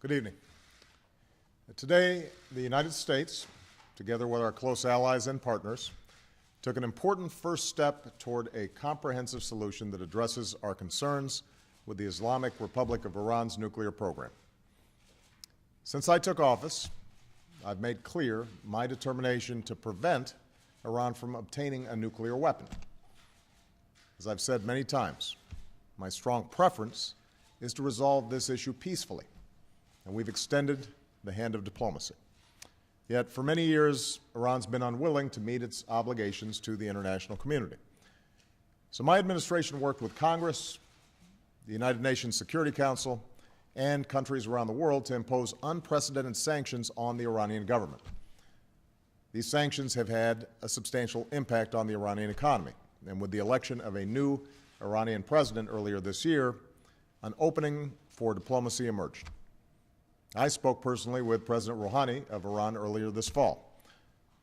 Good evening. Today, the United States, together with our close allies and partners, took an important first step toward a comprehensive solution that addresses our concerns with the Islamic Republic of Iran's nuclear program. Since I took office, I've made clear my determination to prevent Iran from obtaining a nuclear weapon. As I've said many times, my strong preference is to resolve this issue peacefully, and we've extended the hand of diplomacy. Yet, for many years, Iran's been unwilling to meet its obligations to the international community. So my administration worked with Congress, the United Nations Security Council, and countries around the world to impose unprecedented sanctions on the Iranian government. These sanctions have had a substantial impact on the Iranian economy, and with the election of a new Iranian president earlier this year, an opening for diplomacy emerged. I spoke personally with President Rouhani of Iran earlier this fall.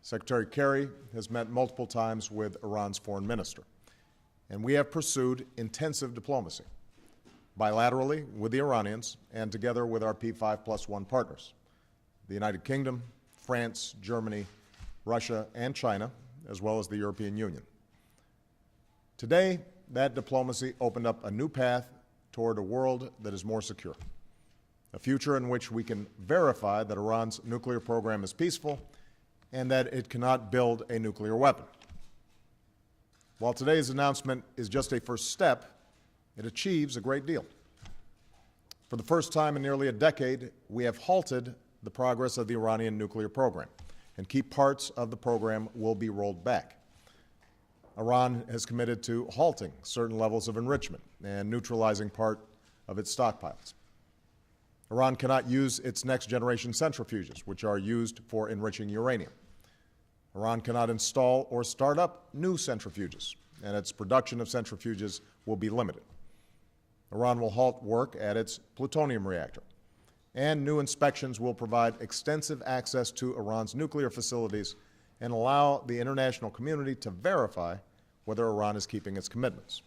Secretary Kerry has met multiple times with Iran's foreign minister, and we have pursued intensive diplomacy, bilaterally with the Iranians and together with our P5+1 partners, the United Kingdom, France, Germany, Russia, and China, as well as the European Union. Today, that diplomacy opened up a new path toward a world that is more secure, a future in which we can verify that Iran's nuclear program is peaceful and that it cannot build a nuclear weapon. While today's announcement is just a first step, it achieves a great deal. For the first time in nearly a decade, we have halted the progress of the Iranian nuclear program, and key parts of the program will be rolled back. Iran has committed to halting certain levels of enrichment and neutralizing part of its stockpiles. Iran cannot use its next-generation centrifuges, which are used for enriching uranium. Iran cannot install or start up new centrifuges, and its production of centrifuges will be limited. Iran will halt work at its plutonium reactor, and new inspections will provide extensive access to Iran's nuclear facilities and allow the international community to verify whether Iran is keeping its commitments.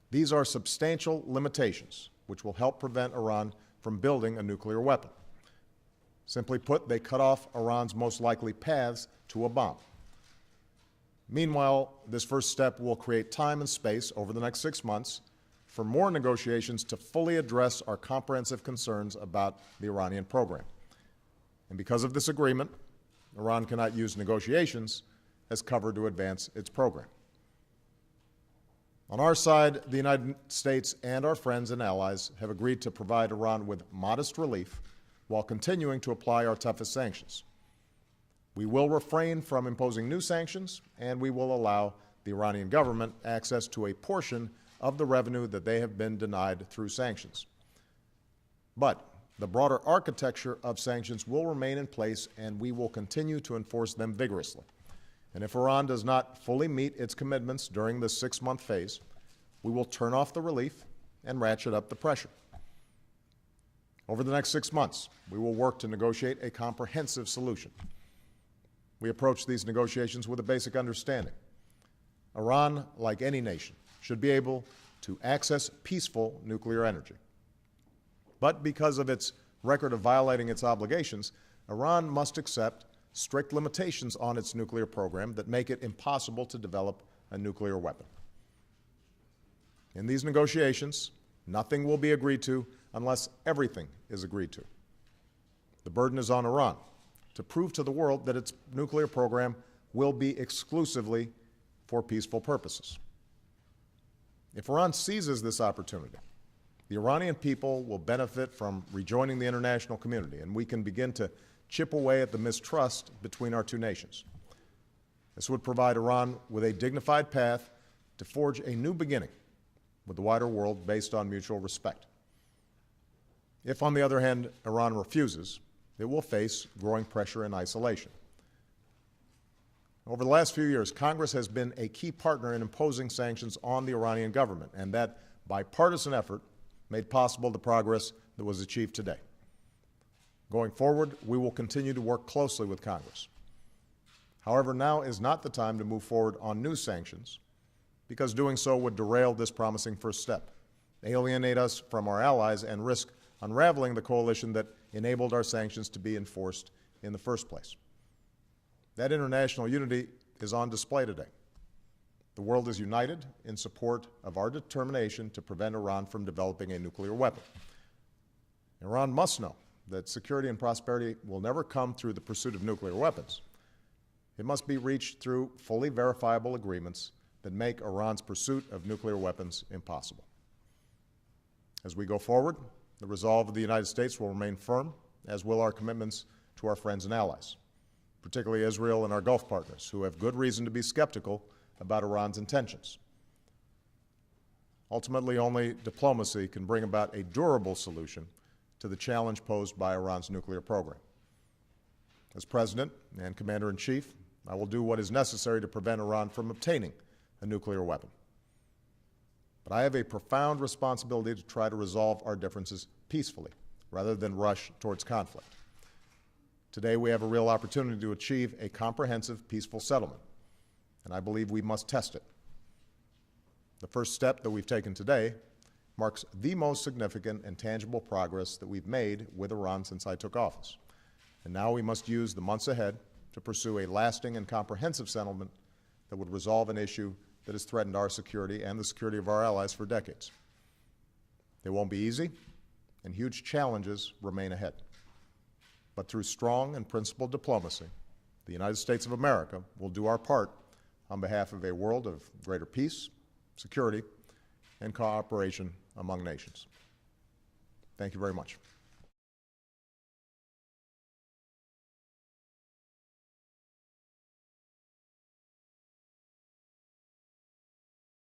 These are substantial limitations which will help prevent Iran from building a nuclear weapon. Simply put, they cut off Iran's most likely paths to a bomb. Meanwhile, this first step will create time and space over the next 6 months for more negotiations to fully address our comprehensive concerns about the Iranian program. And because of this agreement, Iran cannot use negotiations as cover to advance its program. On our side, the United States and our friends and allies have agreed to provide Iran with modest relief while continuing to apply our toughest sanctions. We will refrain from imposing new sanctions, and we will allow the Iranian government access to a portion of the revenue that they have been denied through sanctions. But the broader architecture of sanctions will remain in place, and we will continue to enforce them vigorously. And if Iran does not fully meet its commitments during this 6-month phase, we will turn off the relief and ratchet up the pressure. Over the next 6 months, we will work to negotiate a comprehensive solution. We approach these negotiations with a basic understanding. Iran, like any nation, should be able to access peaceful nuclear energy. But because of its record of violating its obligations, Iran must accept strict limitations on its nuclear program that make it impossible to develop a nuclear weapon. In these negotiations, nothing will be agreed to unless everything is agreed to. The burden is on Iran to prove to the world that its nuclear program will be exclusively for peaceful purposes. If Iran seizes this opportunity, the Iranian people will benefit from rejoining the international community, and we can begin to chip away at the mistrust between our two nations. This would provide Iran with a dignified path to forge a new beginning with the wider world based on mutual respect. If, on the other hand, Iran refuses, it will face growing pressure and isolation. Over the last few years, Congress has been a key partner in imposing sanctions on the Iranian government, and that bipartisan effort made possible the progress that was achieved today. Going forward, we will continue to work closely with Congress. However, now is not the time to move forward on new sanctions, because doing so would derail this promising first step, alienate us from our allies, and risk unraveling the coalition that enabled our sanctions to be enforced in the first place. That international unity is on display today. The world is united in support of our determination to prevent Iran from developing a nuclear weapon. Iran must know that security and prosperity will never come through the pursuit of nuclear weapons. It must be reached through fully verifiable agreements that make Iran's pursuit of nuclear weapons impossible. As we go forward, the resolve of the United States will remain firm, as will our commitments to our friends and allies, particularly Israel and our Gulf partners, who have good reason to be skeptical about Iran's intentions. Ultimately, only diplomacy can bring about a durable solution to the challenge posed by Iran's nuclear program. As President and Commander-in-Chief, I will do what is necessary to prevent Iran from obtaining a nuclear weapon. But I have a profound responsibility to try to resolve our differences peacefully, rather than rush towards conflict. Today, we have a real opportunity to achieve a comprehensive, peaceful settlement, and I believe we must test it. The first step that we've taken today marks the most significant and tangible progress that we've made with Iran since I took office. And now we must use the months ahead to pursue a lasting and comprehensive settlement that would resolve an issue that has threatened our security and the security of our allies for decades. It won't be easy, and huge challenges remain ahead. But through strong and principled diplomacy, the United States of America will do our part on behalf of a world of greater peace, security, and cooperation among nations. Thank you very much.